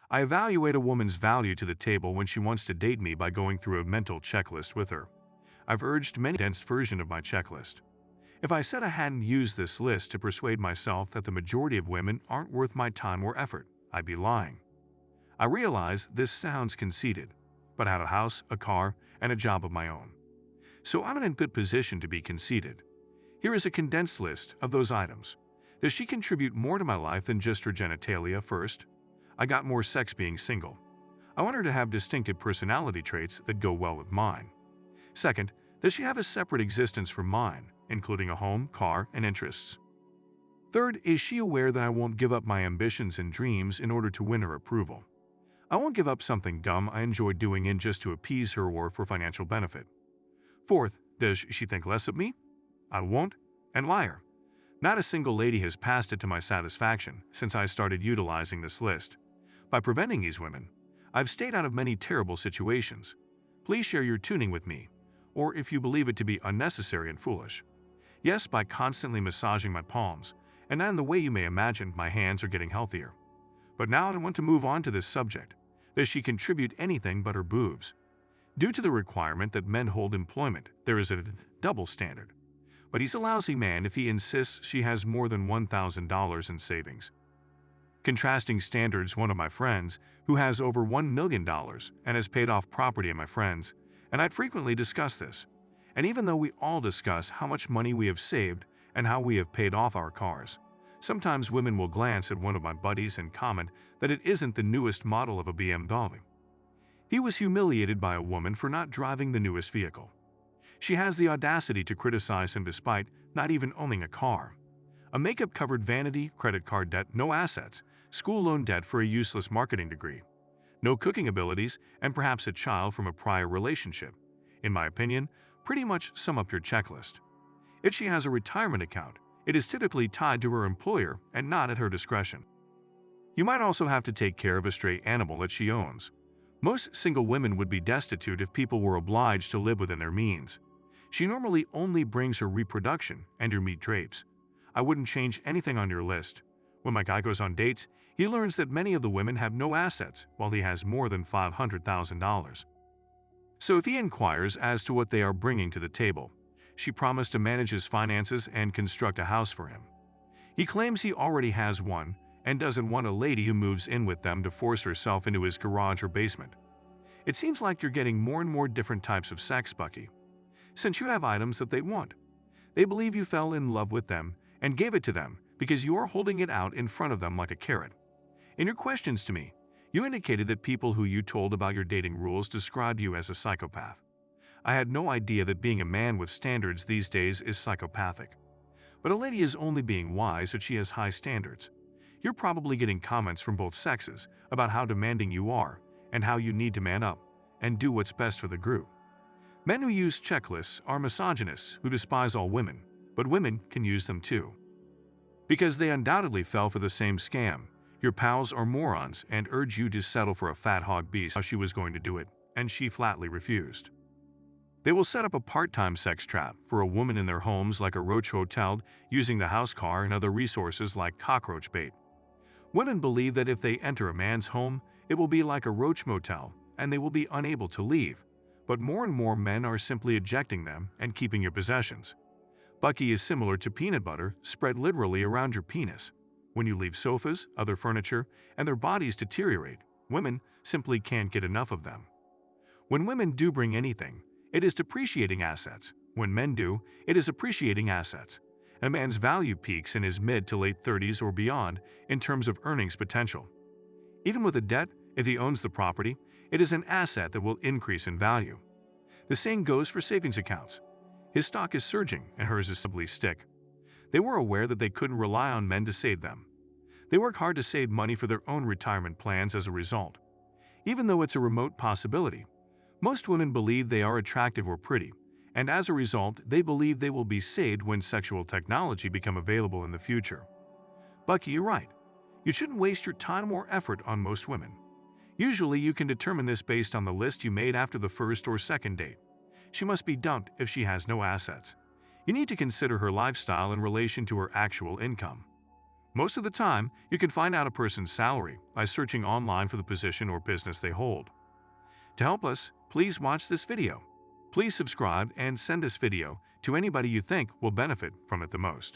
I evaluate a woman's value to the table when she wants to date me by going through a mental checklist with her. I've urged many condensed version of my checklist. If I said I hadn't used this list to persuade myself that the majority of women aren't worth my time or effort, I'd be lying. I realize this sounds conceited, but I had a house, a car, and a job of my own. So I'm in a good position to be conceited. Here is a condensed list of those items. Does she contribute more to my life than just her genitalia? First, I got more sex being single. I want her to have distinctive personality traits that go well with mine. Second, does she have a separate existence from mine, including a home, car, and interests? Third, is she aware that I won't give up my ambitions and dreams in order to win her approval? I won't give up something dumb I enjoy doing in just to appease her or for financial benefit. Fourth, does she think less of me? I won't, and liar. Not a single lady has passed it to my satisfaction since I started utilizing this list. By preventing these women, I've stayed out of many terrible situations. Please share your tuning with me, or if you believe it to be unnecessary and foolish. Yes, by constantly massaging my palms, and not in the way you may imagine, my hands are getting healthier. But now I want to move on to this subject. Does she contribute anything but her boobs? Due to the requirement that men hold employment, there is a double standard. But he's a lousy man if he insists she has more than $1,000 in savings. Contrasting standards, one of my friends, who has over $1 million and has paid off property in my friends, and I'd frequently discuss this. And even though we all discuss how much money we have saved and how we have paid off our cars, sometimes women will glance at one of my buddies and comment that it isn't the newest model of a BMW. He was humiliated by a woman for not driving the newest vehicle. She has the audacity to criticize him despite not even owning a car. A makeup-covered vanity, credit card debt, no assets, school loan debt for a useless marketing degree, no cooking abilities, and perhaps a child from a prior relationship. In my opinion, pretty much sum up your checklist. If she has a retirement account, it is typically tied to her employer and not at her discretion. You might also have to take care of a stray animal that she owns. Most single women would be destitute if people were obliged to live within their means. She normally only brings her reproduction and your meat drapes. I wouldn't change anything on your list. When my guy goes on dates, he learns that many of the women have no assets while he has more than $500,000. So if he inquires as to what they are bringing to the table, she promised to manage his finances and construct a house for him. He claims he already has one and doesn't want a lady who moves in with them to force herself into his garage or basement. It seems like you're getting more and more different types of sex, Bucky. Since you have items that they want, they believe you fell in love with them and gave it to them because you are holding it out in front of them like a carrot. In your questions to me, you indicated that people who you told about your dating rules described you as a psychopath. I had no idea that being a man with standards these days is psychopathic. But a lady is only being wise that she has high standards. You're probably getting comments from both sexes about how demanding you are and how you need to man up and do what's best for the group. Men who use checklists are misogynists who despise all women, but women can use them too. Because they undoubtedly fell for the same scam. Your pals are morons and urge you to settle for a fat hog beast. How she was going to do it, and she flatly refused. They will set up a part-time sex trap for a woman in their homes like a roach hotel, using the house car and other resources like cockroach bait. Women believe that if they enter a man's home, it will be like a roach motel and they will be unable to leave. But more and more men are simply ejecting them and keeping your possessions. Bucky is similar to peanut butter spread literally around your penis. When you leave sofas, other furniture, and their bodies deteriorate, women simply can't get enough of them. When women do bring anything, it is depreciating assets. When men do, it is appreciating assets. A man's value peaks in his mid to late 30s or beyond in terms of earnings potential. Even with a debt, if he owns the property, it is an asset that will increase in value. The same goes for savings accounts. His stock is surging and hers is simply stick. They were aware that they couldn't rely on men to save them. They work hard to save money for their own retirement plans as a result. Even though it's a remote possibility, most women believe they are attractive or pretty, and as a result, they believe they will be saved when sexual technology become available in the future. Bucky, you're right. You shouldn't waste your time or effort on most women. Usually, you can determine this based on the list you made after the first or second date. She must be dumped if she has no assets. You need to consider her lifestyle in relation to her actual income. Most of the time, you can find out a person's salary by searching online for the position or business they hold. To help us, please watch this video. Please subscribe and send this video to anybody you think will benefit from it the most.